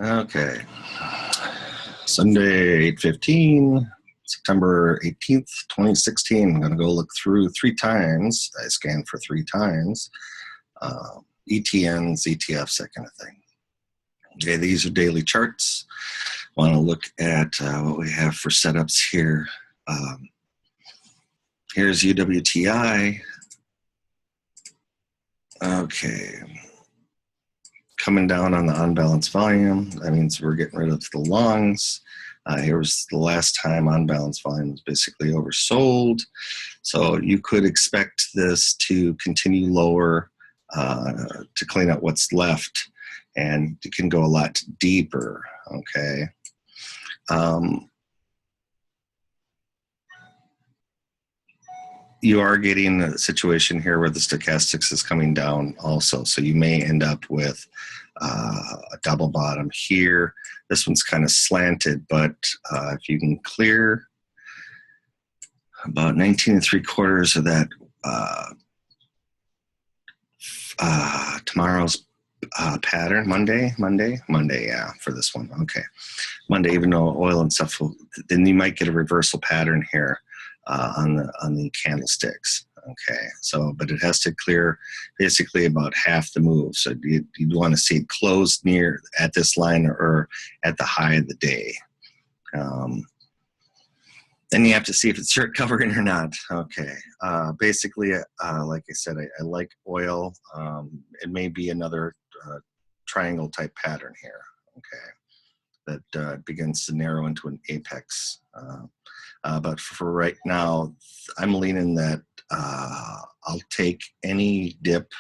Okay. Sunday, 8:15, September 18th, 2016. I'm going to go look through 3 times. I scanned for 3 times. ETNs, ETFs, that kind of thing. Okay, these are daily charts. I want to look at what we have for setups here. Here's UWTI. Okay. Coming down on the unbalanced volume. That means we're getting rid of the longs. Here was the last time unbalanced volume was basically oversold. So you could expect this to continue lower to clean up what's left, and it can go a lot deeper, okay? You are getting a situation here where the stochastics is coming down also. So you may end up with a double bottom here. This one's kind of slanted, but if you can clear about 19 3/4 of that tomorrow's pattern, Monday, yeah, for this one, okay. Monday, even though oil and stuff will, then you might get a reversal pattern here. On the candlesticks, okay. So, but it has to clear basically about half the move. So you'd want to see it close near at this line or at the high of the day. Then you have to see if it's recovering or not. Okay. Basically, like I said, I like oil. It may be another triangle type pattern here. Okay. That begins to narrow into an apex. But for right now, I'm leaning that I'll take any dip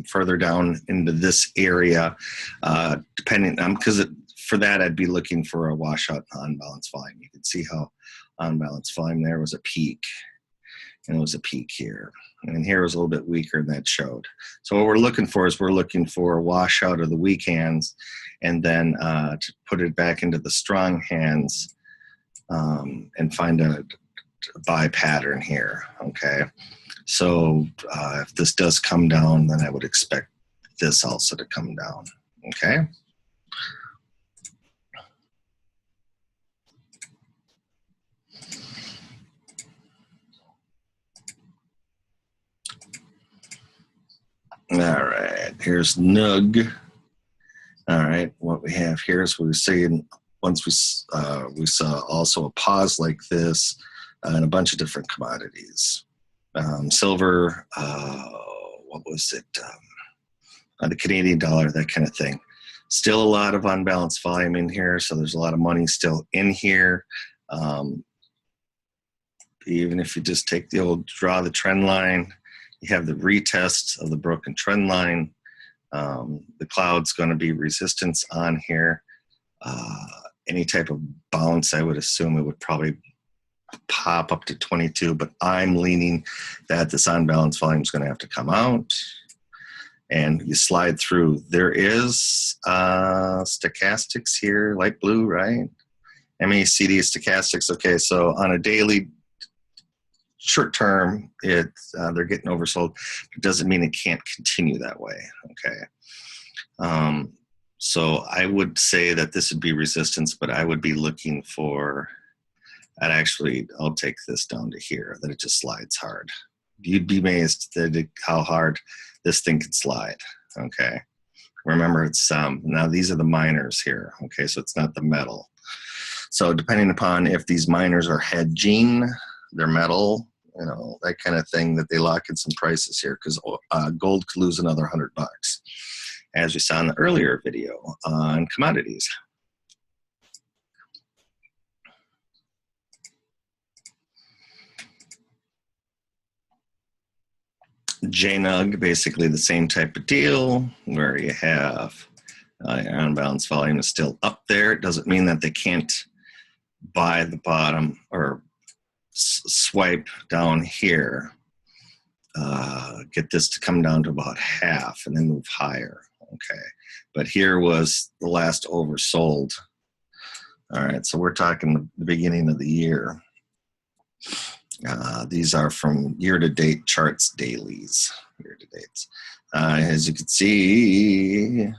further down into this area, depending on, because for that I'd be looking for a washout in unbalanced volume. You can see how unbalanced volume there was a peak, and it was a peak here. And here was a little bit weaker than that showed. So what we're looking for is we're looking for a washout of the weak hands, and then to put it back into the strong hands. And find a buy pattern here, okay? So if this does come down, then I would expect this also to come down, okay? All right, here's NUG. All right, what we have here is we're saying once we saw also a pause like this in a bunch of different commodities. Silver, what was it? The Canadian dollar, that kind of thing. Still a lot of unbalanced volume in here, so there's a lot of money still in here. Even if you just take the old draw the trend line, you have the retest of the broken trend line. The cloud's going to be resistance on here. Any type of bounce, I would assume it would probably pop up to 22, but I'm leaning that this unbalanced volume is going to have to come out, and you slide through. There is stochastics here, light blue, right? MACD stochastics. Okay, so on a daily short term, they're getting oversold. It doesn't mean it can't continue that way, okay? So I would say that this would be resistance, but I would be looking for, I'll take this down to here, that it just slides hard. You'd be amazed at how hard this thing can slide, okay? Remember, it's, now these are the miners here, okay? So it's not the metal. So depending upon if these miners are hedging their metal, you know, that kind of thing, that they lock in some prices here, because gold could lose another $100. As we saw in the earlier video on commodities. JNUG, basically the same type of deal, where you have unbalanced volume is still up there. It doesn't mean that they can't buy the bottom or swipe down here, get this to come down to about half and then move higher. Okay, but here was the last oversold. All right, so we're talking the beginning of the year. These are from year-to-date charts, dailies, year-to-dates. As you can see,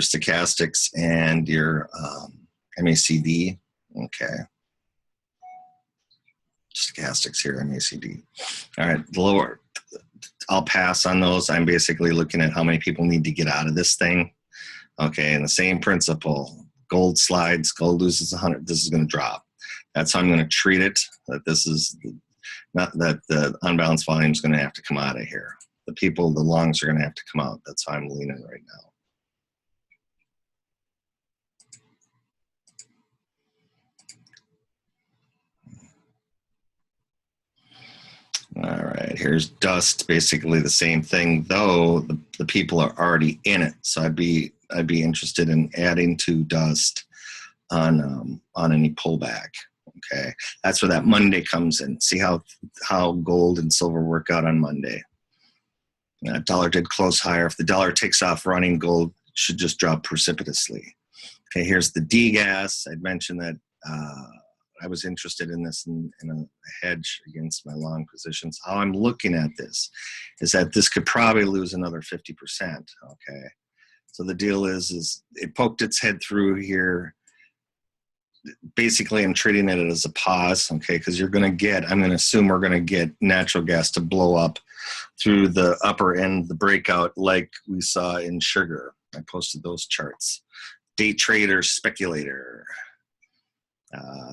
stochastics and your MACD. Okay. Stochastics here, MACD. All right, the lower, I'll pass on those. I'm basically looking at how many people need to get out of this thing. Okay, and the same principle. Gold slides, gold loses 100, this is going to drop. That's how I'm going to treat it, that this is not that the unbalanced volume is going to have to come out of here. The people, the longs are going to have to come out. That's how I'm leaning right now. All right, here's dust, basically the same thing, though the people are already in it. So I'd be interested in adding to dust on any pullback. Okay, that's where that Monday comes in. See how gold and silver work out on Monday. Dollar did close higher. If the dollar takes off running, gold should just drop precipitously. Okay, here's the D-gas. I'd mentioned that I was interested in this in a hedge against my long positions. How I'm looking at this is that this could probably lose another 50%. Okay, so the deal is it poked its head through here. Basically, I'm treating it as a pause, okay, because I'm going to assume we're going to get natural gas to blow up through the upper end, the breakout, like we saw in sugar. I posted those charts. Day trader, speculator.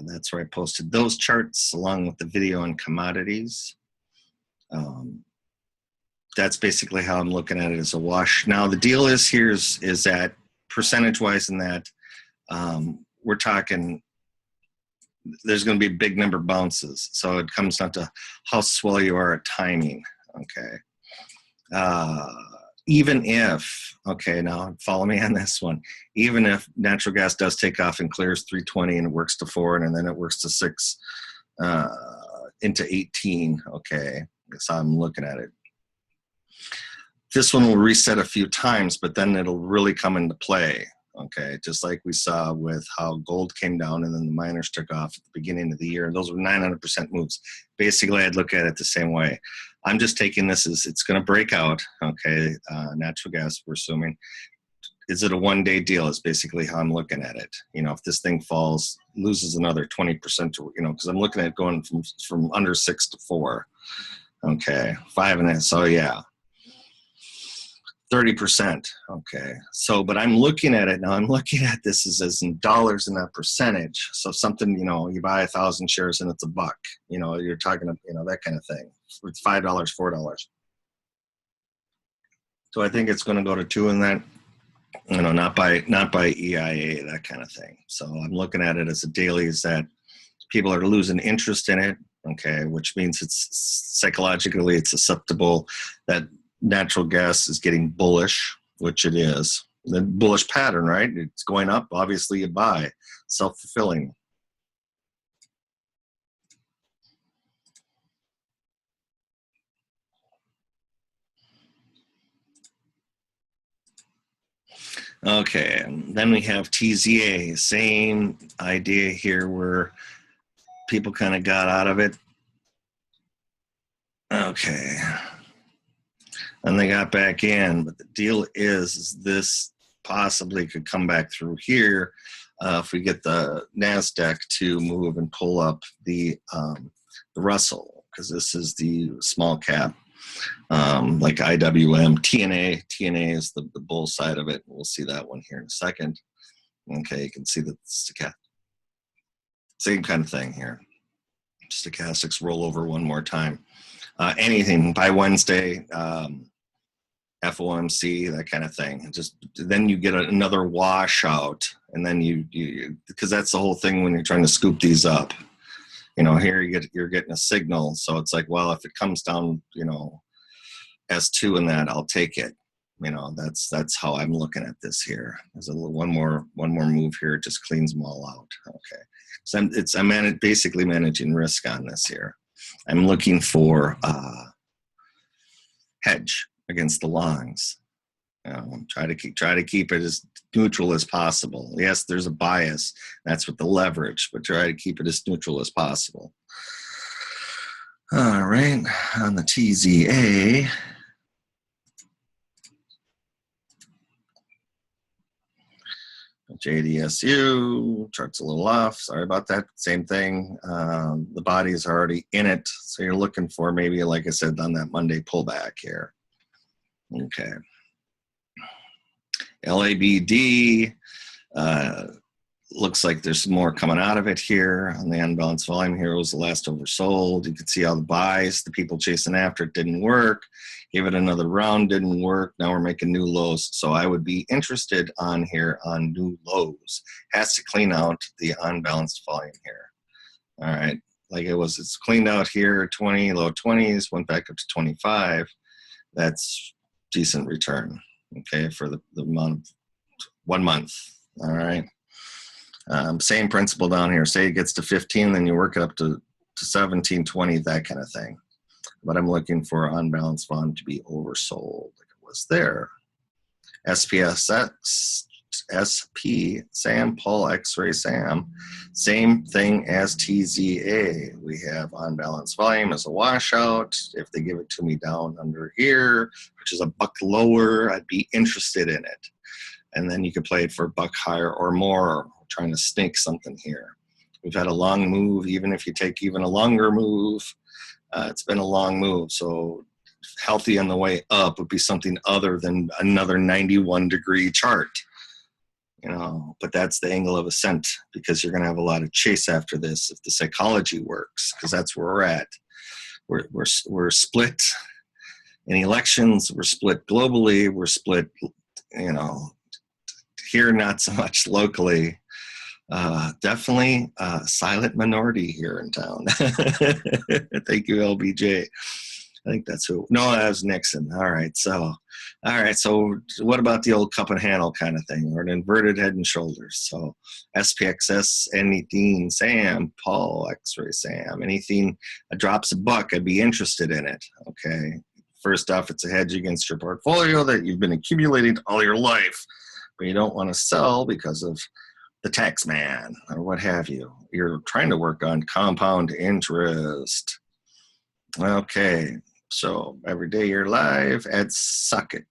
That's where I posted those charts along with the video on commodities. That's basically how I'm looking at it as a wash. Now, the deal is that percentage-wise in that, we're talking, there's going to be a big number of bounces. So it comes down to how swell you are at timing. Okay. Even if, okay, now follow me on this one. Even if natural gas does take off and clears 320 and it works to 4 and then it works to 6 into 18, okay, that's how I'm looking at it. This one will reset a few times, but then it'll really come into play. Okay, just like we saw with how gold came down and then the miners took off at the beginning of the year. Those were 900% moves. Basically, I'd look at it the same way. I'm just taking this as it's going to break out. Okay, natural gas, we're assuming. Is it a one-day deal? Is basically how I'm looking at it. You know, if this thing falls, loses another 20%, because I'm looking at it going from under 6 to 4. Okay, 5.5. So yeah. 30%. Okay. So, but I'm looking at it now. I'm looking at this as in dollars in that percentage. So something, you buy 1,000 shares and it's $1. You're talking, that kind of thing. It's $5, $4. So I think it's going to go to 2 in that, not by EIA, that kind of thing. So I'm looking at it as a daily is that people are losing interest in it. Okay. Which means it's psychologically, it's susceptible that natural gas is getting bullish, which it is. The bullish pattern, right? It's going up. Obviously, you buy. Self-fulfilling. Okay, and then we have TZA. Same idea here where people kind of got out of it. Okay. And they got back in, but the deal is this possibly could come back through here if we get the NASDAQ to move and pull up the Russell, because this is the small cap, like IWM, TNA. TNA is the bull side of it. We'll see that one here in a second. Okay, you can see the same kind of thing here. Stochastics roll over one more time. Anything by Wednesday, FOMC, that kind of thing. Just then you get another washout, and then you because that's the whole thing when you're trying to scoop these up. Here you're getting a signal, so it's like, well, if it comes down, S2 in that, I'll take it. That's how I'm looking at this here. There's one more move here. It just cleans them all out. Okay, so I'm basically managing risk on this here. I'm looking for hedge against the longs. Try to keep it as neutral as possible. Yes, there's a bias. That's with the leverage, but try to keep it as neutral as possible. All right, on the TZA. JDSU, chart's a little off. Sorry about that. Same thing. The body is already in it. So you're looking for maybe, like I said, on that Monday pullback here. Okay. LABD, looks like there's more coming out of it here on the unbalanced volume. Here was the last oversold. You can see how the buys, the people chasing after it, didn't work. Gave it another round, didn't work. Now we're making new lows. So I would be interested on here on new lows. Has to clean out the unbalanced volume here. All right, like it's cleaned out here, 20, low 20s, went back up to 25. That's decent return, okay, for the month, 1 month. All right. Same principle down here. Say it gets to 15, then you work it up to 17, 20, that kind of thing. But I'm looking for unbalanced volume to be oversold like it was there. SPSX, SP, SAM, Paul, X-ray, SAM, same thing as TZA. We have unbalanced volume as a washout. If they give it to me down under here, which is a buck lower, I'd be interested in it. And then you could play it for a buck higher or more, trying to snake something here. We've had a long move. Even if you take even a longer move, it's been a long move. So healthy on the way up would be something other than another 91-degree chart. You know, but that's the angle of ascent, because you're going to have a lot of chase after this if the psychology works, because that's where we're at. We're split in elections. We're split globally. We're split, you know, here not so much locally. Definitely a silent minority here in town. Thank you, LBJ. I think that's who. No, that was Nixon. All right. So what about the old cup and handle kind of thing, or an inverted head and shoulders? So SPXS, anything, SAM, Paul, X-ray, SAM, anything that drops a buck, I'd be interested in it. Okay. First off, it's a hedge against your portfolio that you've been accumulating all your life, but you don't want to sell because of the tax man or what have you. You're trying to work on compound interest. Okay, so every day you're live, add socket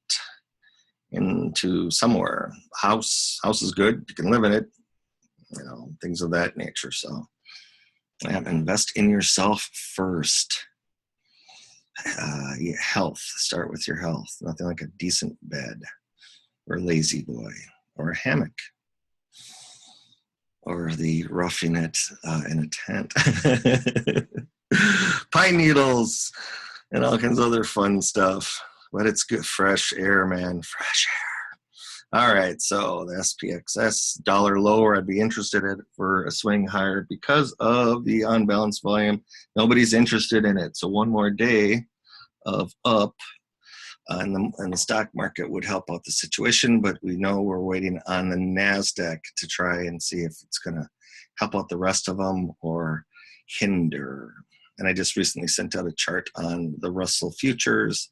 into somewhere. House is good, you can live in it, you know, things of that nature. So invest in yourself first. Health, start with your health. Nothing like a decent bed or a lazy boy or a hammock, or the roughing it in a tent. Pine needles and all kinds of other fun stuff. But it's good, fresh air, man, fresh air. All right, so the SPXS, dollar lower, I'd be interested in it for a swing higher because of the unbalanced volume. Nobody's interested in it. So one more day of up and the stock market would help out the situation, but we know we're waiting on the NASDAQ to try and see if it's going to help out the rest of them or hinder. And I just recently sent out a chart on the Russell futures,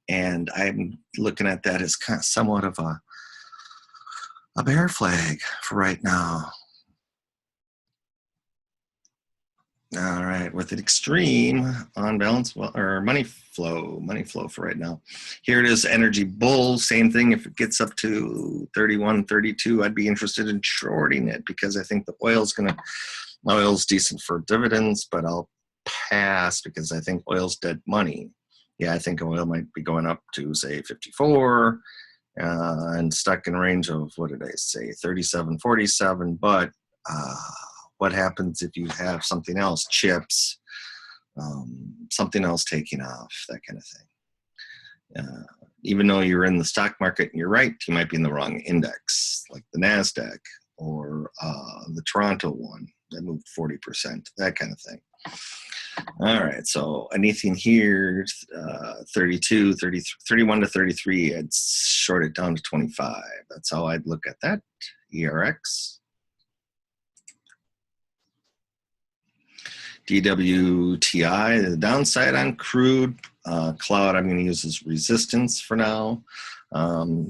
and I'm looking at that as kind of somewhat of a bear flag for right now. All right, with an extreme on balance or money flow for right now. Here it is, energy bull, same thing. If it gets up to 31, 32, I'd be interested in shorting it because I think the oil's decent for dividends, but I'll pass because I think oil's dead money. Yeah, I think oil might be going up to say 54 and stuck in range of, what did I say, 37, 47, but what happens if you have something else, chips, something else taking off, that kind of thing. Even though you're in the stock market and you're right, you might be in the wrong index, like the NASDAQ or the Toronto one that moved 40%, that kind of thing. All right, so anything here, 32, 33, 31 to 33, I'd short it down to 25. That's how I'd look at that. ERX. DWTI, the downside on crude. Cloud I'm going to use as resistance for now,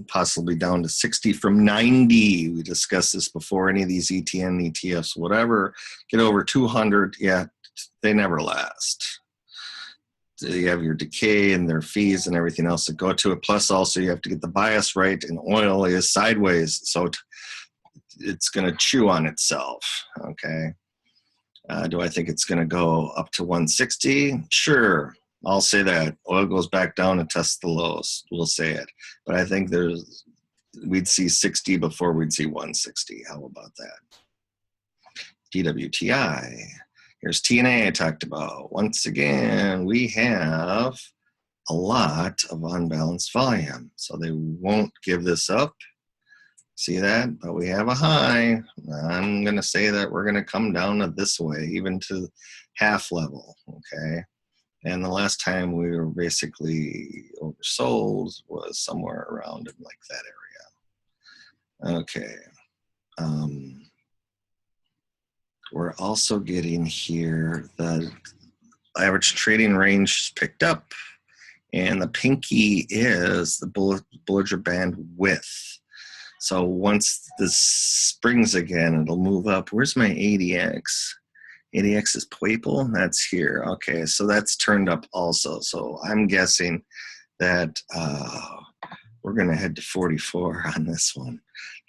possibly down to 60 from 90. We discussed this before. Any of these ETN, ETFs, whatever, get over 200, yeah, they never last. So you have your decay and their fees and everything else that go to it. Plus also you have to get the bias right, and oil is sideways. So it's going to chew on itself. Okay. Do I think it's going to go up to 160? Sure. I'll say that. Oil goes back down and tests the lows. We'll say it. But I think we'd see 60 before we'd see 160. How about that? DWTI. Here's TNA I talked about. Once again, we have a lot of unbalanced volume. So they won't give this up. See that? But we have a high. I'm going to say that we're going to come down to this way, even to half level, okay? And the last time we were basically oversold was somewhere around in like that area. Okay. We're also getting here the average trading range picked up, and the pinky is the Bollinger Band width. So once this springs again, it'll move up. Where's my ADX? ADX is purple. That's here. Okay, so that's turned up also. So I'm guessing that we're going to head to 44 on this one.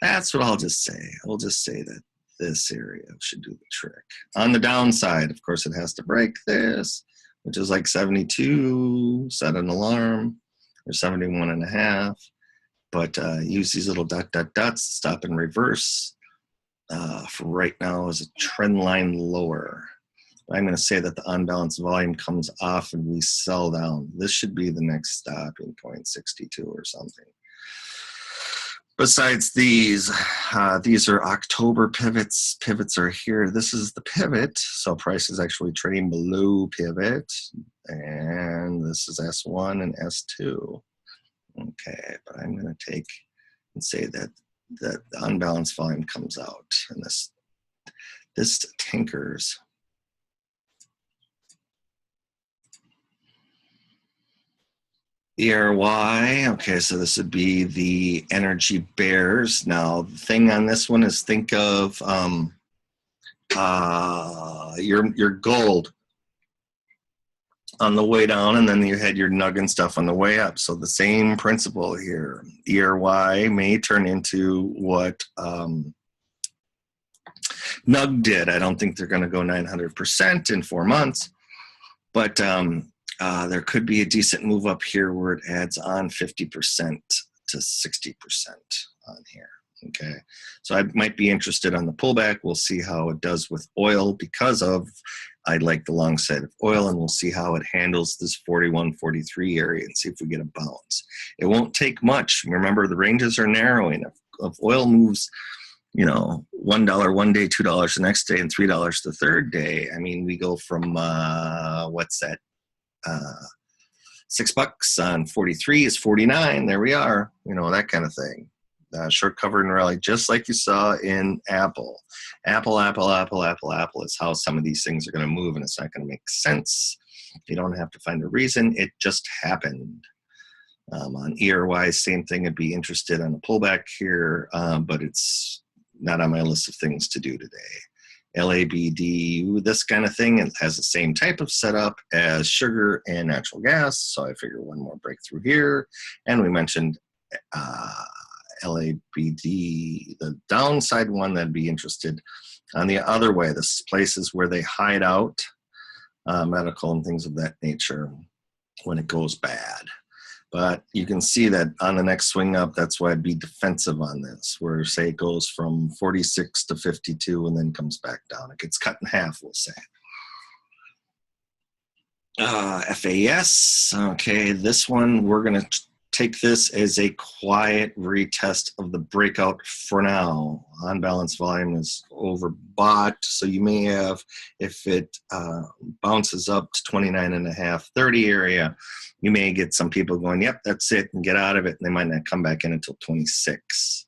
That's what I'll just say. I'll just say that this area should do the trick. On the downside, of course, it has to break this, which is like 72, set an alarm, or 71 and a half. But use these little dots, stop and reverse. For right now is a trend line lower. I'm going to say that the unbalanced volume comes off and we sell down. This should be the next stopping point, 62 or something. Besides these are October pivots. Pivots are here. This is the pivot. So price is actually trading below pivot. And this is S1 and S2. Okay, but I'm going to take and say that the unbalanced volume comes out, and this tinkers. ERY, okay, so this would be the energy bears. Now, the thing on this one is think of your gold on the way down, and then you had your nug and stuff on the way up. So the same principle here. ERY may turn into what nug did. I don't think they're going to go 900% in 4 months, but there could be a decent move up here where it adds on 50% to 60% on here. Okay, so I might be interested on the pullback. We'll see how it does with oil because of I like the long side of oil, and we'll see how it handles this 41, 43 area and see if we get a bounce. It won't take much. Remember, the ranges are narrowing. If oil moves, you know, $1 one day, $2 the next day, and $3 the third day, I mean, we go from what's that? $6 on 43 is 49. There we are. You know, that kind of thing. Short cover and rally, just like you saw in Apple. Apple is how some of these things are going to move, and it's not going to make sense. You don't have to find a reason. It just happened. On ERY, same thing. I'd be interested on a pullback here, but it's not on my list of things to do today. LABD, this kind of thing, it has the same type of setup as sugar and natural gas, so I figure one more breakthrough here. And we mentioned LABD, the downside one that'd be interested on the other way. This is places where they hide out, medical and things of that nature when it goes bad. But you can see that on the next swing up, that's why I'd be defensive on this, where say it goes from 46 to 52 and then comes back down. It gets cut in half, we'll say. FAS, okay, this one, we're going to take this as a quiet retest of the breakout for now. Unbalanced volume is overbought, so you may have, if it bounces up to 29.5, 30 area, you may get some people going, yep, that's it, and get out of it, and they might not come back in until 26.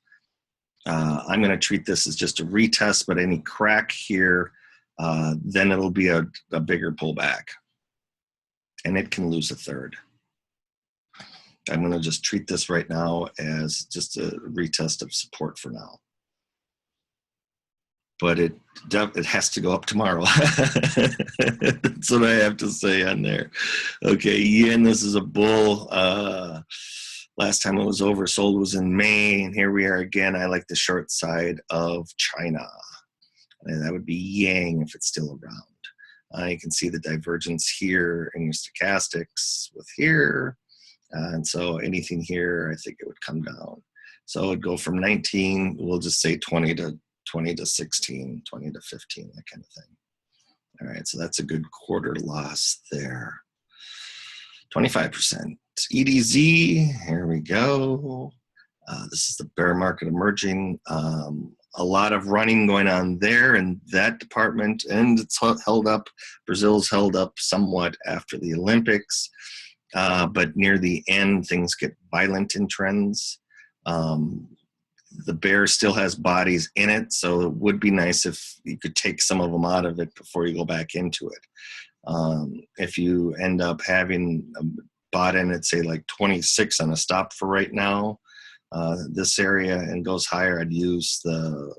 I'm going to treat this as just a retest, but any crack here, then it'll be a bigger pullback, and it can lose a third. I'm going to just treat this right now as just a retest of support for now. But it has to go up tomorrow. That's what I have to say on there. Okay, yen, this is a bull. Last time it was oversold was in May, and here we are again. I like the short side of China. And that would be Yang if it's still around. You can see the divergence here in your stochastics with here. And so anything here, I think it would come down. So it'd go from 19, we'll just say 20 to 16, 20 to 15, that kind of thing. All right, so that's a good quarter loss there. 25%. EDZ, here we go. This is the bear market emerging. A lot of running going on there in that department, and it's held up. Brazil's held up somewhat after the Olympics, but near the end, things get violent in trends. The bear still has bodies in it, so it would be nice if you could take some of them out of it before you go back into it. If you end up having bought in at, say, like 26 on a stop for right now, this area, and goes higher, I'd use the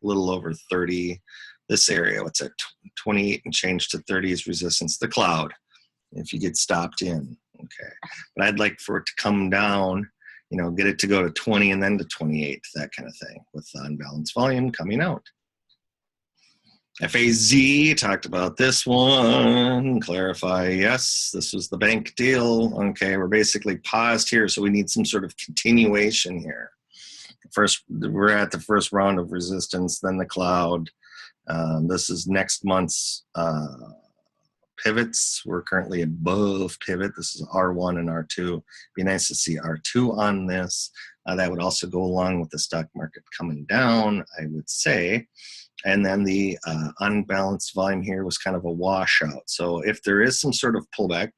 little over 30. This area, what's that, 28 and change to 30 is resistance, the cloud, if you get stopped in, okay. But I'd like for it to come down, you know, get it to go to 20 and then to 28, that kind of thing, with the unbalanced volume coming out. FAZ, talked about this one. Clarify, yes, this was the bank deal. Okay, we're basically paused here, so we need some sort of continuation here. First, we're at the first round of resistance, then the cloud. This is next month's pivots. We're currently above pivot. This is R1 and R2. Be nice to see R2 on this. That would also go along with the stock market coming down, I would say. And then the unbalanced volume here was kind of a washout. So if there is some sort of pullback,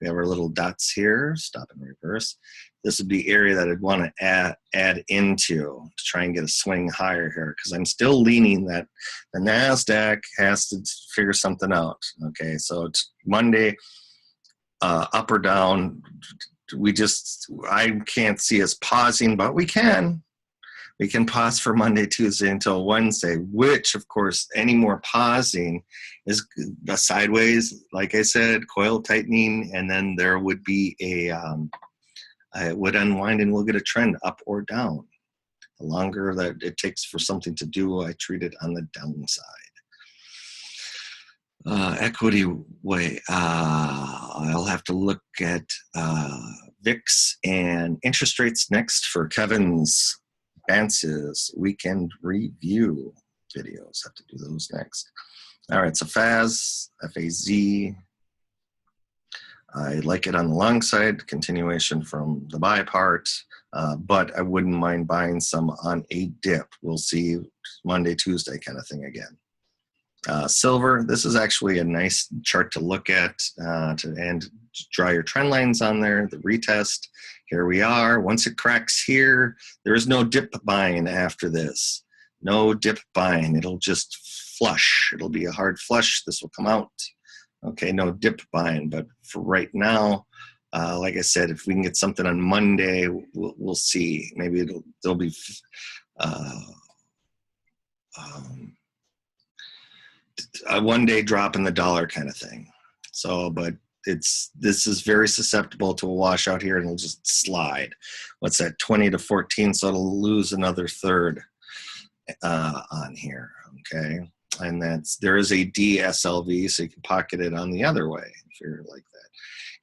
we have our little dots here, stop and reverse. This would be area that I'd want to add into to try and get a swing higher here, because I'm still leaning that the NASDAQ has to figure something out. Okay, so it's Monday, up or down. I can't see us pausing, but we can. We can pause for Monday, Tuesday until Wednesday, which, of course, any more pausing is a sideways, like I said, coil tightening, and then there would be it would unwind and we'll get a trend up or down. The longer that it takes for something to do, I treat it on the downside. Equity way, I'll have to look at VIX and interest rates next for Kevin's Bantz's weekend review videos. Have to do those next. All right, so FAZ, F-A-Z. I like it on the long side, continuation from the buy part, but I wouldn't mind buying some on a dip. We'll see Monday, Tuesday kind of thing again. Silver, this is actually a nice chart to look at and draw your trend lines on there, the retest. Here we are. Once it cracks here, there is no dip buying after this. No dip buying. It'll just flush. It'll be a hard flush. This will come out. Okay, no dip buying. But for right now, like I said, if we can get something on Monday, we'll see. Maybe there'll be a one-day drop in the dollar kind of thing. So, but this is very susceptible to a washout here, and it'll just slide. What's that, 20 to 14? So it'll lose another third on here. Okay, and there is a DSLV, so you can pocket it on the other way if you're like that.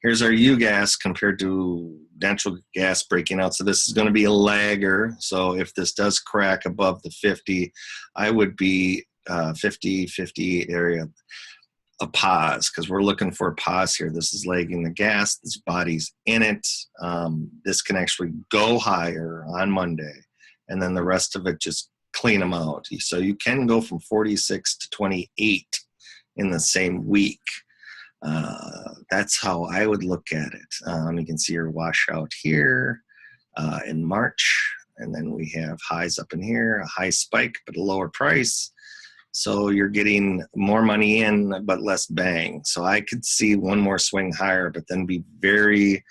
Here's our UGAS compared to natural gas breaking out. So this is going to be a lagger. So if this does crack above the 50, I would be 50, 58 area, a pause, because we're looking for a pause here. This is lagging the gas. This body's in it. This can actually go higher on Monday, and then the rest of it just clean them out. So you can go from 46 to 28 in the same week. That's how I would look at it. You can see your washout here in March, and then we have highs up in here, a high spike but a lower price. So you're getting more money in but less bang. So I could see one more swing higher, but then be very,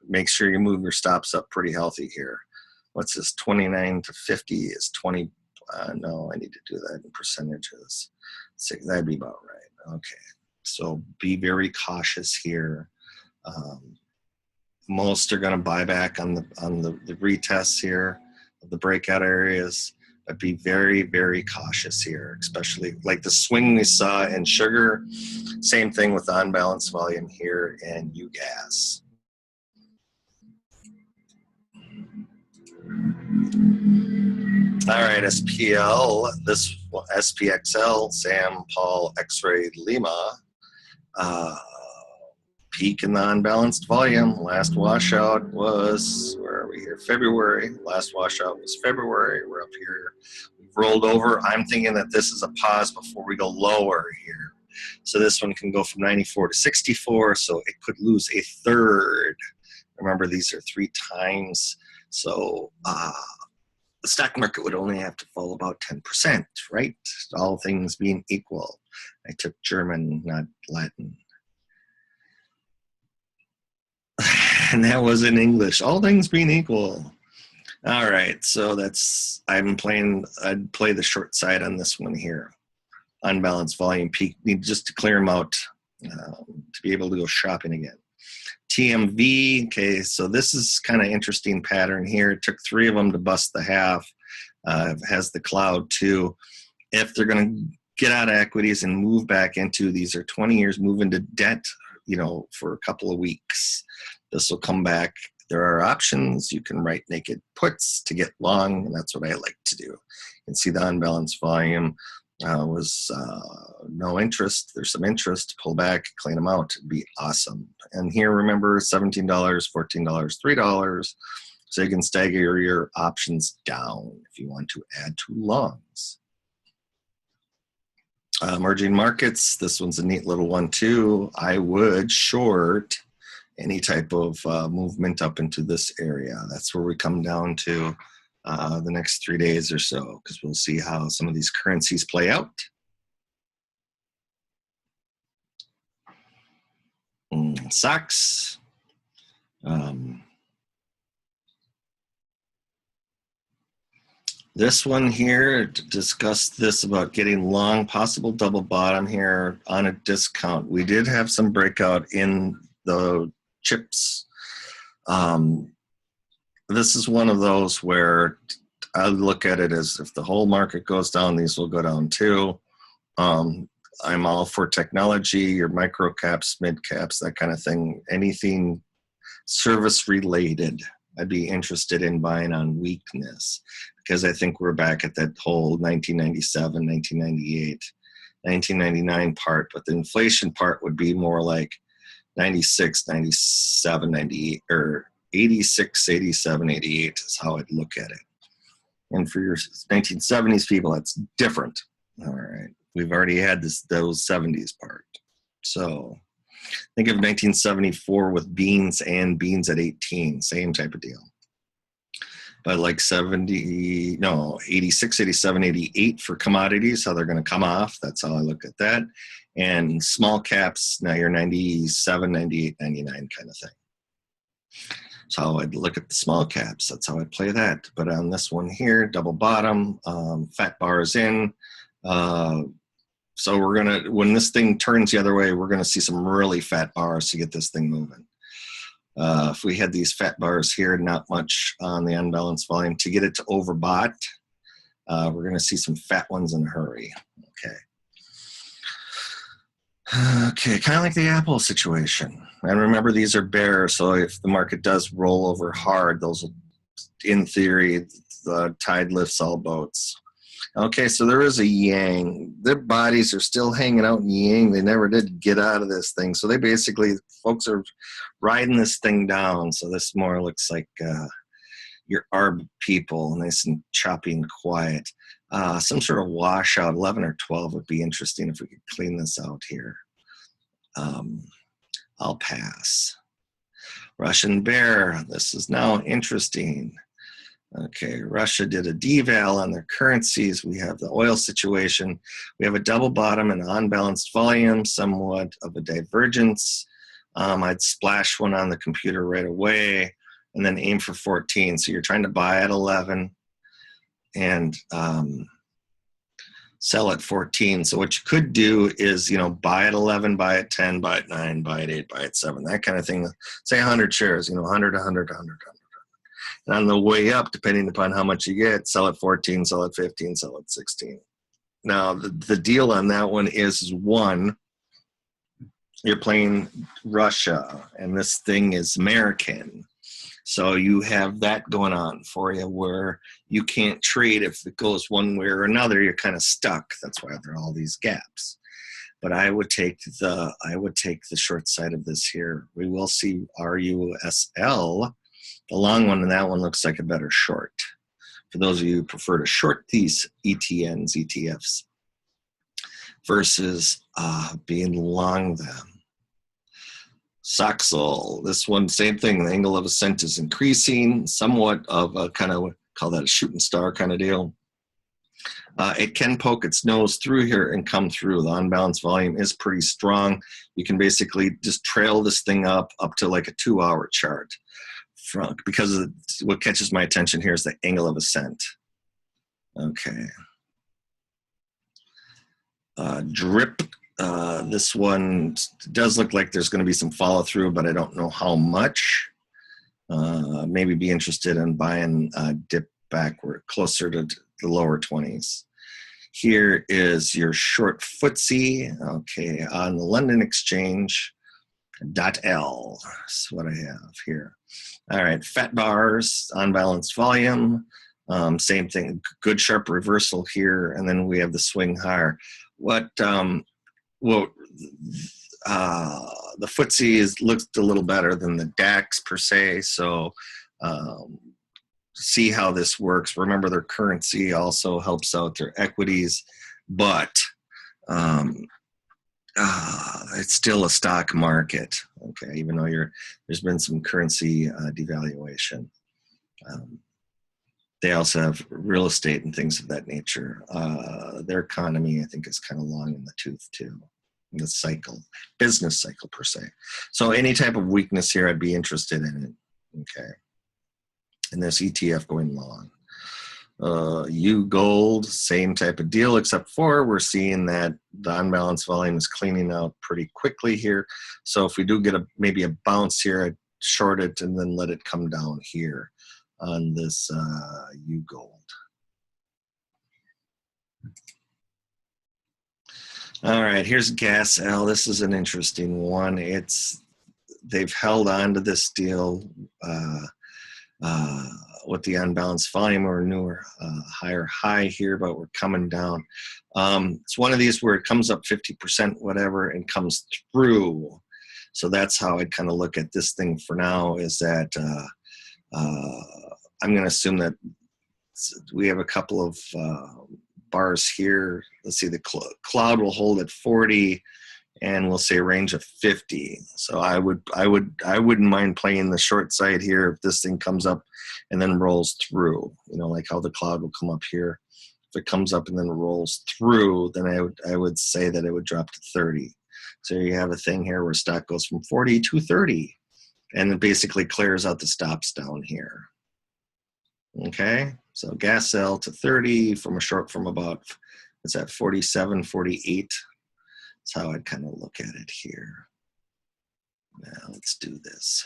make sure you move your stops up pretty healthy here. What's this, 29 to 50 is 20, no, I need to do that in percentages. So that'd be about right, okay. So be very cautious here. most are going to buy back on the retests here of the breakout areas. But be very, very cautious here, especially like the swing we saw in sugar. Same thing with unbalanced volume here in UGAS. All right, SPL, this SPXL, Sam, Paul, X-ray, Lima. Peak in the unbalanced volume. Last washout was, where are we here? February. Last washout was February. We're up here. We've rolled over. I'm thinking that this is a pause before we go lower here. So this one can go from 94 to 64, so it could lose a third. Remember, these are 3 times. So the stock market would only have to fall about 10%, right? All things being equal. I took German, not Latin. And that was in English. All things being equal. All right, so that's, I'd play the short side on this one here. Unbalanced volume peak, need just to clear them out to be able to go shopping again. TMV, okay, so this is kind of interesting pattern here. It took 3 of them to bust the half. It has the cloud too. If they're going to get out of equities and move back into, these are 20 years, move into debt, you know, for a couple of weeks. This will come back. There are options. You can write naked puts to get long, and that's what I like to do. You can see the unbalanced volume was no interest. There's some interest. Pull back, clean them out. It'd be awesome. And here, remember, $17, $14, $3. So you can stagger your options down if you want to add to longs. Emerging markets, this one's a neat little one too. I would short any type of movement up into this area. That's where we come down to the next 3 days or so, because we'll see how some of these currencies play out. Stocks. This one here, discussed this about getting long, possible double bottom here on a discount. We did have some breakout in the chips. This is one of those where I look at it as if the whole market goes down, these will go down too. I'm all for technology, your micro caps, mid caps, that kind of thing. Anything service related, I'd be interested in buying on weakness, because I think we're back at that whole 1997, 1998, 1999 part, but the inflation part would be more like 96, 97, 98, or 86, 87, 88 is how I'd look at it. And for your 1970s people, that's different. All right. We've already had those 70s part. So think of 1974 with beans and beans at 18, same type of deal. But like 86, 87, 88 for commodities, how they're going to come off. That's how I look at that. And small caps, now you're 97, 98, 99 kind of thing. So how I'd look at the small caps. That's how I'd play that. But on this one here, double bottom, fat bars in. So we're going to, when this thing turns the other way, we're going to see some really fat bars to get this thing moving. If we had these fat bars here, not much on the unbalanced volume. To get it to overbought, we're going to see some fat ones in a hurry. Okay. Okay, kind of like the Apple situation. And remember, these are bears, so if the market does roll over hard, those will, in theory, the tide lifts all boats. Okay, so there is a yang. Their bodies are still hanging out in yang. They never did get out of this thing. So they basically, folks are riding this thing down. So this more looks like your ARB people, nice and choppy and quiet. Some sort of washout, 11 or 12 would be interesting if we could clean this out here. I'll pass. Russian bear, this is now interesting. Okay, Russia did a deval on their currencies. We have the oil situation. We have a double bottom and unbalanced volume, somewhat of a divergence. I'd splash one on the computer right away and then aim for 14. So you're trying to buy at 11. And sell at 14. So what you could do is, you know, buy at 11, buy at 10, buy at 9, buy at 8, buy at 7, that kind of thing. Say 100 shares, you know, 100, 100, 100. And on the way up, depending upon how much you get, sell at 14, sell at 15, sell at 16. Now, the deal on that one is one, you're playing Russia, and this thing is American. So you have that going on for you where you can't trade if it goes one way or another. You're kind of stuck. That's why there are all these gaps. But I would take the short side of this here. We will see RUSL. The long one, and that one looks like a better short. For those of you who prefer to short these ETNs, ETFs, versus being long them. Saxel, this one, same thing. The angle of ascent is increasing, somewhat of a kind of, call that a shooting star kind of deal. It can poke its nose through here and come through. The unbalanced volume is pretty strong. You can basically just trail this thing up to like a 2-hour chart. Because what catches my attention here is the angle of ascent. Okay. Drip. This one does look like there's going to be some follow through, but I don't know how much. Maybe be interested in buying dip backward closer to the lower 20s. Here is your short FTSE. Okay, on the London Exchange. .L is what I have here. All right, fat bars, unbalanced volume, same thing, good sharp reversal here, and then we have the swing higher. The FTSE looks a little better than the DAX per se, so see how this works. Remember, their currency also helps out their equities, but it's still a stock market, okay, even though there's been some currency devaluation. They also have real estate and things of that nature. Their economy, I think, is kind of long in the tooth too, in the cycle, business cycle per se. So any type of weakness here, I'd be interested in it, okay? And this ETF going long. U Gold, same type of deal, except for we're seeing that the unbalanced volume is cleaning out pretty quickly here. So if we do get maybe a bounce here, I'd short it and then let it come down here on this U Gold. All right, here's Gas L. This is an interesting one. They've held on to this deal with the unbalanced volume or newer higher high here, but we're coming down. It's one of these where it comes up 50%, whatever, and comes through. So that's how I'd kind of look at this thing for now, is that I'm going to assume that we have a couple of bars here. Let's see, the cloud will hold at 40, and we'll say a range of 50. So I wouldn't mind playing the short side here if this thing comes up and then rolls through. You know, like how the cloud will come up here. If it comes up and then rolls through, then I would say that it would drop to 30. So you have a thing here where stock goes from 40 to 30, and it basically clears out the stops down here. Okay, so gas sell to 30 from a short from about, what's that, 47, 48. That's how I'd kind of look at it here. Now let's do this.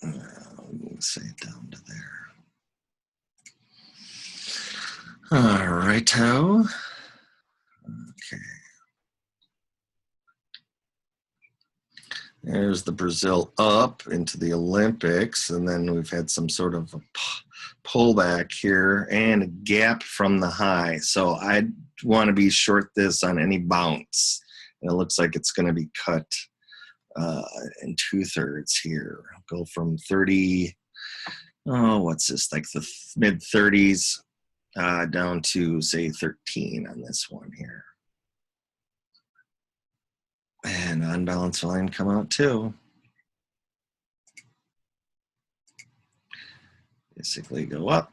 I'm going to say it down to there. All righto. Okay. There's the Brazil up into the Olympics, and then we've had some sort of a pullback here and a gap from the high. So I want to be short this on any bounce. And it looks like it's going to be cut in 2/3 here. Go from 30, what's this, like the mid 30s down to, say, 13 on this one here. And unbalanced volume come out too. Basically go up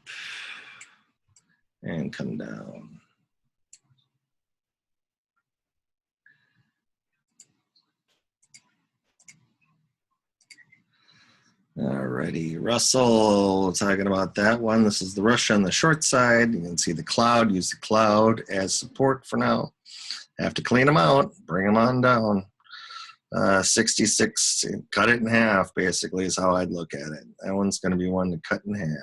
and come down. Alrighty, Russell, talking about that one. This is the rush on the short side. You can see the cloud, use the cloud as support for now. Have to clean them out, bring them on down. 66, cut it in half, basically, is how I'd look at it. That one's going to be one to cut in half.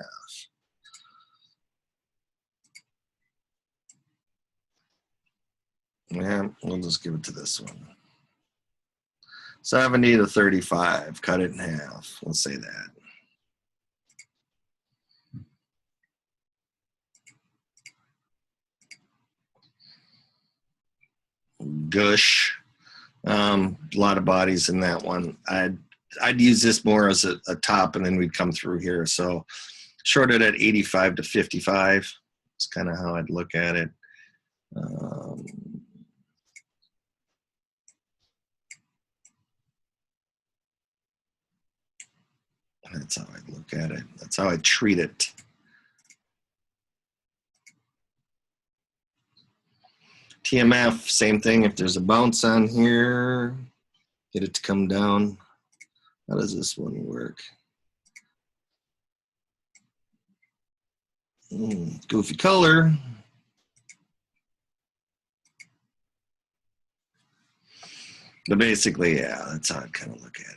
Yeah, we'll just give it to this one. 70 to 35, cut it in half. We'll say that. Gush. A lot of bodies in that one. I'd use this more as a top, and then we'd come through here. So shorted at 85 to 55. It's kind of how I'd look at it. That's how I'd look at it. That's how I treat it. TMF, same thing. If there's a bounce on here, get it to come down. How does this one work? Goofy color. But basically, yeah, that's how I'd kind of look at it.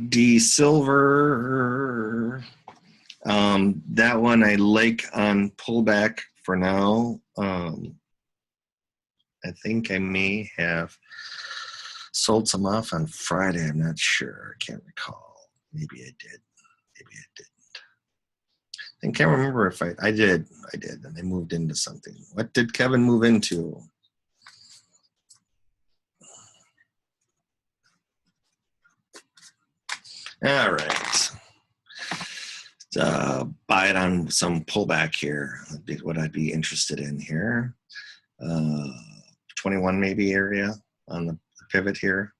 D silver, that one I like on pullback for now. I think I may have sold some off on Friday. I'm not sure. I can't recall. Maybe I did. Maybe I didn't. I can't remember if I did. I did, and I moved into something. What did Kevin move into? All right. Buy it on some pullback here. That'd be what I'd be interested in here. 21 maybe area on the pivot here.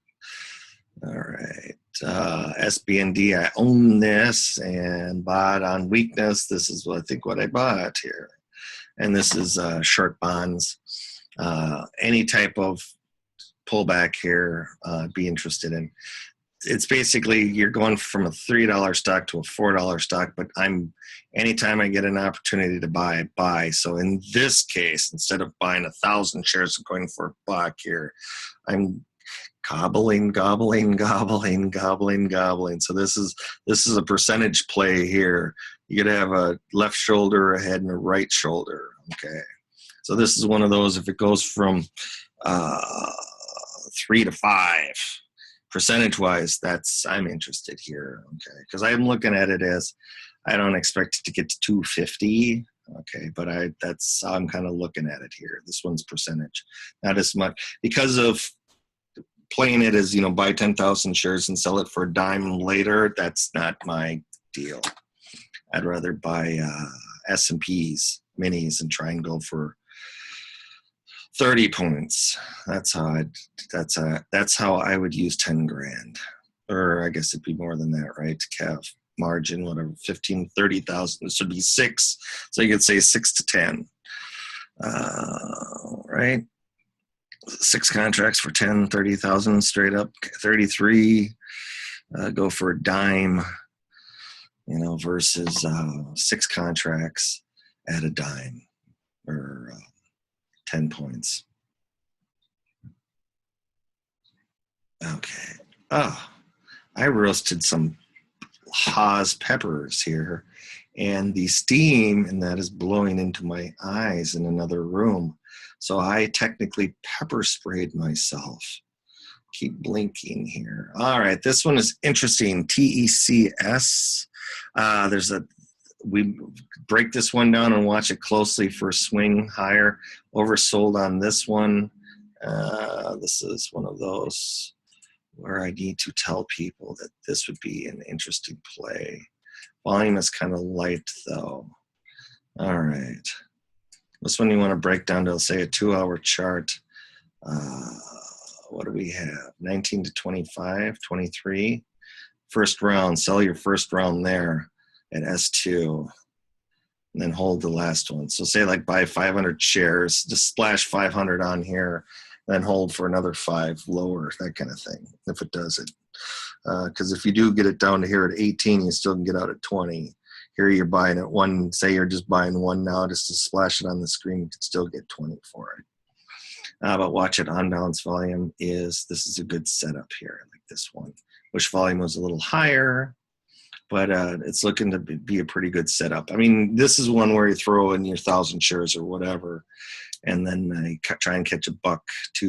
All right. SBND, I own this and bought on weakness. This is what I think what I bought here. And this is short bonds. Any type of pullback here, be interested in. It's basically you're going from a $3 stock to a $4 stock, but anytime I get an opportunity to buy. So in this case, instead of buying 1,000 shares and going for a buck here, I'm gobbling. So this is a percentage play here. You gotta have a left shoulder ahead and a right shoulder. Okay. So this is one of those, if it goes from 3 to 5, percentage-wise, I'm interested here, okay? Because I'm looking at it as I don't expect it to get to 250, okay? But that's how I'm kind of looking at it here. This one's percentage, not as much because of playing it as buy 10,000 shares and sell it for a dime later. That's not my deal. I'd rather buy S&Ps minis and try and go for 30 points. That's how I would use 10 grand, or I guess it'd be more than that, right? Cav margin, whatever, 15, 30,000. This would be 6. So you could say 6 to 10, right? 6 contracts for 10, 30,000 straight up, 33, go for a dime, versus 6 contracts at a dime, or 10 points. Okay. I roasted some Haas peppers here, and the steam and that is blowing into my eyes in another room. So I technically pepper sprayed myself. Keep blinking here. All right, this one is interesting. TECS. We break this one down and watch it closely for a swing higher. Oversold on this one. This is one of those where I need to tell people that this would be an interesting play. Volume is kind of light though. All right. This one you want to break down to, say, a 2-hour chart. What do we have? 19 to 25, 23. First round, sell your first round there at S2. and then hold the last one. So say like buy 500 shares, just splash 500 on here, then hold for another 5 lower, that kind of thing, if it does it. Because if you do get it down to here at 18, you still can get out at 20. Here you're buying at 1, say you're just buying 1 now just to splash it on the screen, you can still get 20 for it. But watch it, on balance volume this is a good setup here, like this one. Wish volume was a little higher, but it's looking to be a pretty good setup. I mean, this is one where you throw in your 1,000 shares or whatever, and then try and catch $1, $2,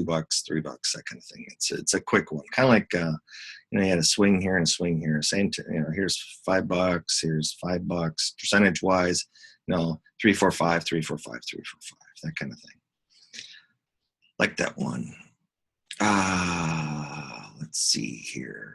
$3, that kind of thing. It's a quick one, kind of like you had a swing here and a swing here. Same, here's $5, here's $5, percentage wise, 3, 4, 5, 3, 4, 5, 3, 4, 5, that kind of thing. Like that one. Let's see here.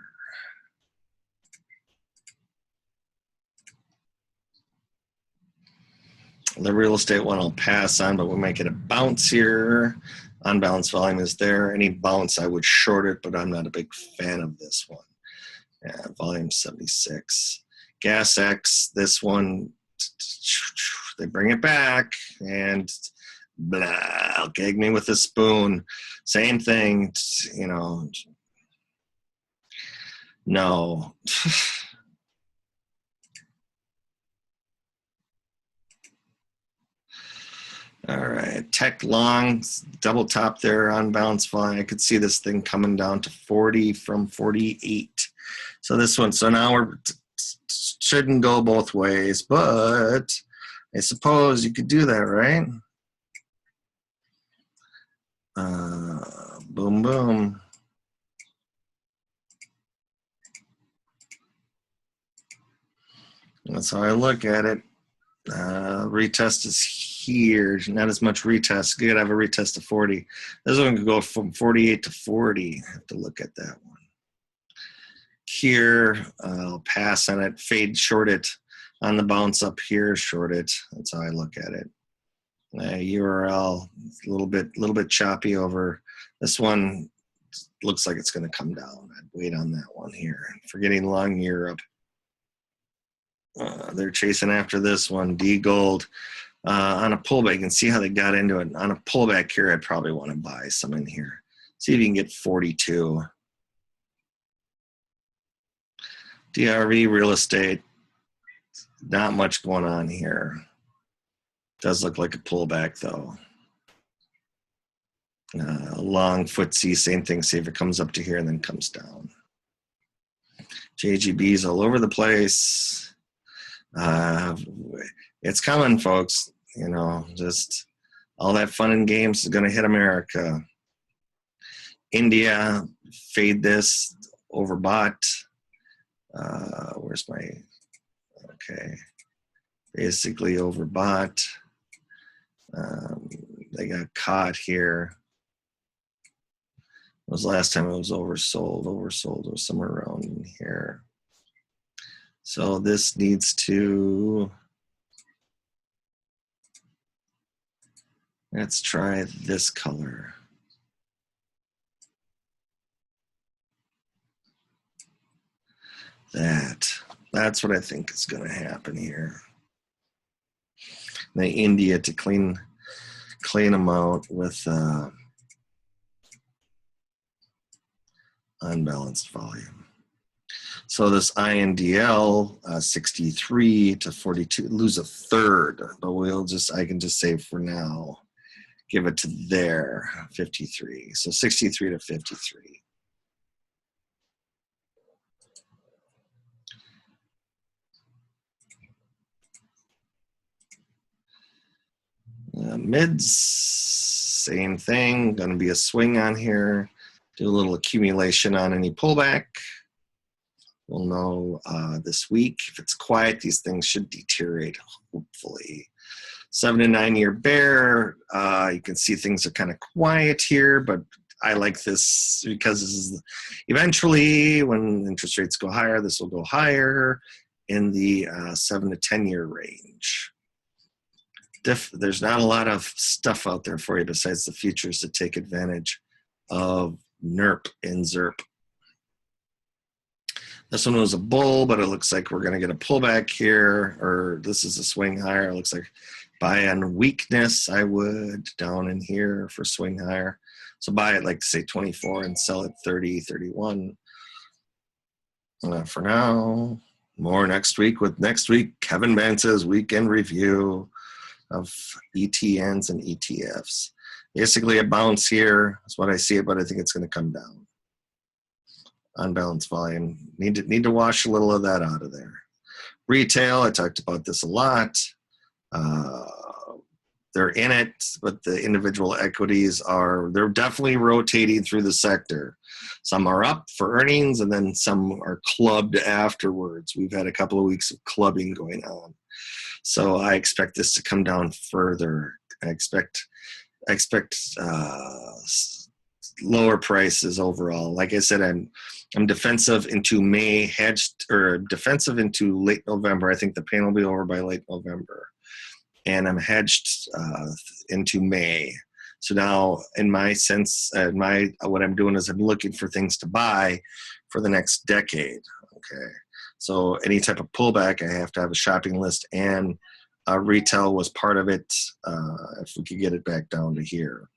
The real estate one I'll pass on, but we'll make it a bounce here. Unbalanced volume is there. Any bounce, I would short it, but I'm not a big fan of this one. Volume 76. Gas X, this one, they bring it back and blah, gag me with a spoon. Same thing, no. All right, tech long, double top there on balance volume. I could see this thing coming down to 40 from 48. So this one, so now we're shouldn't go both ways, but I suppose you could do that, right? Boom, boom. That's how I look at it. Retest is here, not as much retest. You gotta have a retest to 40. This one could go from 48 to 40. I have to look at that one. Here, I'll pass on it, fade short it on the bounce up here, short it. That's how I look at it. URL, a little bit choppy over. This one looks like it's gonna come down. I'd wait on that one here. Forgetting long Europe. They're chasing after this one, D gold. On a pullback, you can see how they got into it. On a pullback here, I'd probably want to buy some in here. See if you can get 42. DRV real estate, not much going on here. Does look like a pullback though. Long footsie, same thing. See if it comes up to here and then comes down. JGB's all over the place. It's coming, folks. Just all that fun and games is going to hit America. India, fade this, overbought. Where's my, okay. Basically overbought. They got caught here. It was last time it was oversold. It was somewhere around in here. So this needs to, let's try this color. That's what I think is going to happen here. The India to clean them out with unbalanced volume. So this INDL 63 to 42, lose a third, but I can just say for now, give it to there, 53. So 63 to 53. Mids, same thing, going to be a swing on here. Do a little accumulation on any pullback. We'll know this week. If it's quiet, these things should deteriorate, hopefully. 7 to 9 year bear. You can see things are kind of quiet here, but I like this because this is eventually when interest rates go higher, this will go higher in the 7 to 10 year range. There's not a lot of stuff out there for you besides the futures to take advantage of NERP and ZERP. This one was a bull, but it looks like we're going to get a pullback here, or this is a swing higher. It looks like buy on weakness, I would down in here for swing higher. So buy it like say 24 and sell it 30, 31. For now, more next week with next week Kevin Bantz's weekend review of ETNs and ETFs. Basically a bounce here is what I see it, but I think it's going to come down. Unbalanced volume. Need to wash a little of that out of there. Retail, I talked about this a lot. They're in it, but the individual equities they're definitely rotating through the sector. Some are up for earnings, and then some are clubbed afterwards. We've had a couple of weeks of clubbing going on. So I expect this to come down further. I expect lower prices overall. Like I said, I'm defensive into May, hedged or defensive into late November. I think the pain will be over by late November, and I'm hedged into May. So now, in my sense, what I'm doing is I'm looking for things to buy for the next decade. Okay, so any type of pullback, I have to have a shopping list, and retail was part of it. If we could get it back down to here.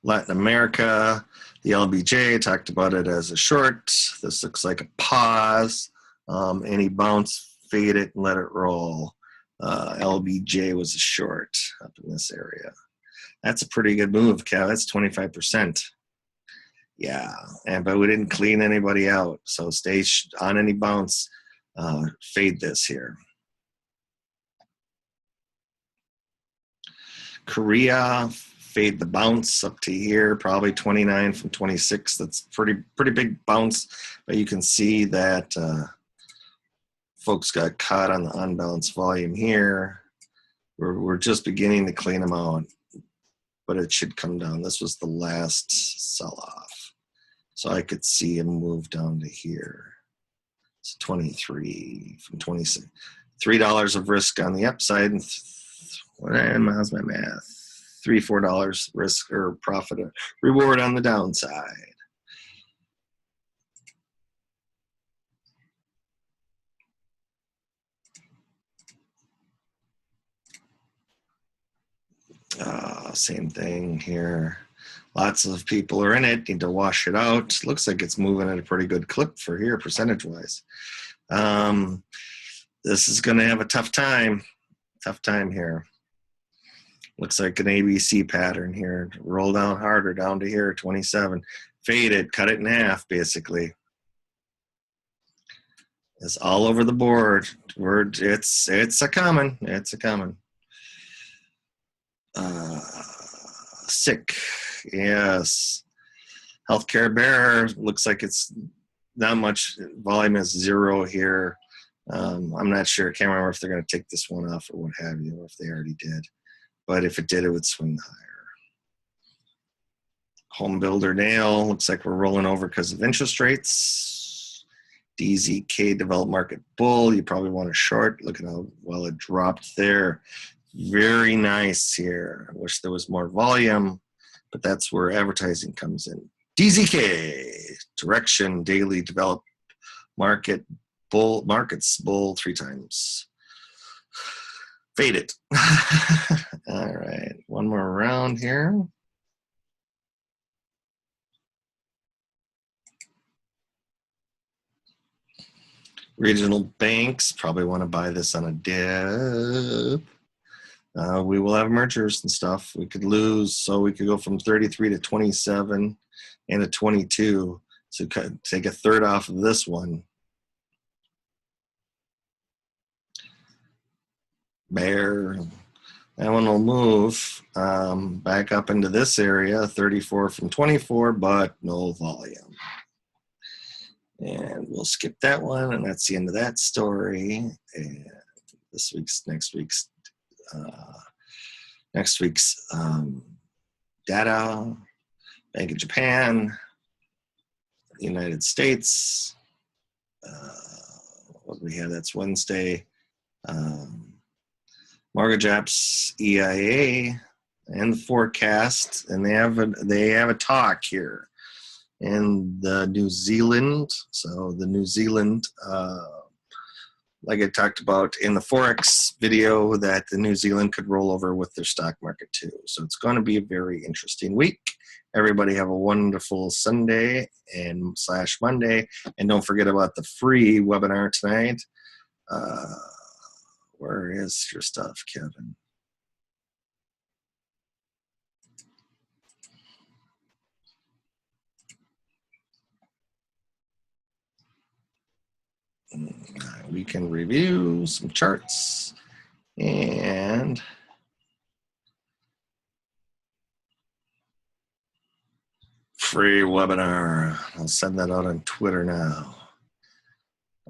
Latin America, the LBJ, talked about it as a short. This looks like a pause. Any bounce, fade it, and let it roll. LBJ was a short up in this area. That's a pretty good move, Cal. That's 25%. Yeah, but we didn't clean anybody out. So stay on any bounce. Fade this here. Korea, fade the bounce up to here, probably 29 from 26. That's pretty big bounce, but you can see that folks got caught on the unbalanced volume here. We're just beginning to clean them out, but it should come down. This was the last sell-off, so I could see him move down to here. It's 23 from 26. $3 of risk on the upside, and how's my math? $3-4 risk or profit reward on the downside. Same thing here. Lots of people are in it, need to wash it out. Looks like it's moving at a pretty good clip for here, percentage-wise. This is going to have a tough time here. Looks like an ABC pattern here. Roll down harder, down to here, 27. Fade it, cut it in half, basically. It's all over the board. It's a common. It's a common. Sick, yes. Healthcare bear, looks like it's not much volume, is zero here. I'm not sure. I can't remember if they're going to take this one off or what have you, or if they already did. But if it did, it would swing higher. Home builder nail, looks like we're rolling over because of interest rates. DZK developed market bull, you probably want to short. Look at how well it dropped there. Very nice here. I wish there was more volume, but that's where advertising comes in. DZK, direction, daily developed markets bull 3 times. Fade it. All right, one more round here. Regional banks probably want to buy this on a dip. We will have mergers and stuff. We could lose, so we could go from 33 to 27 and a 22. So take a third off of this one. Bear, that one will move back up into this area, 34 from 24, but no volume. And we'll skip that one, and that's the end of that story. And next week's data, Bank of Japan, United States. What do we have? That's Wednesday. Mortgage apps, EIA, and the forecast, and they have a talk here. and the New Zealand. So the New Zealand, like I talked about in the Forex video, that the New Zealand could roll over with their stock market too. So it's going to be a very interesting week. Everybody have a wonderful Sunday and / Monday. And don't forget about the free webinar tonight. Where is your stuff, Kevin? We can review some charts and free webinar. I'll send that out on Twitter now.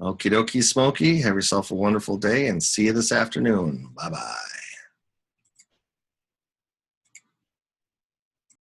Okie dokie, Smokey. Have yourself a wonderful day and see you this afternoon. Bye-bye.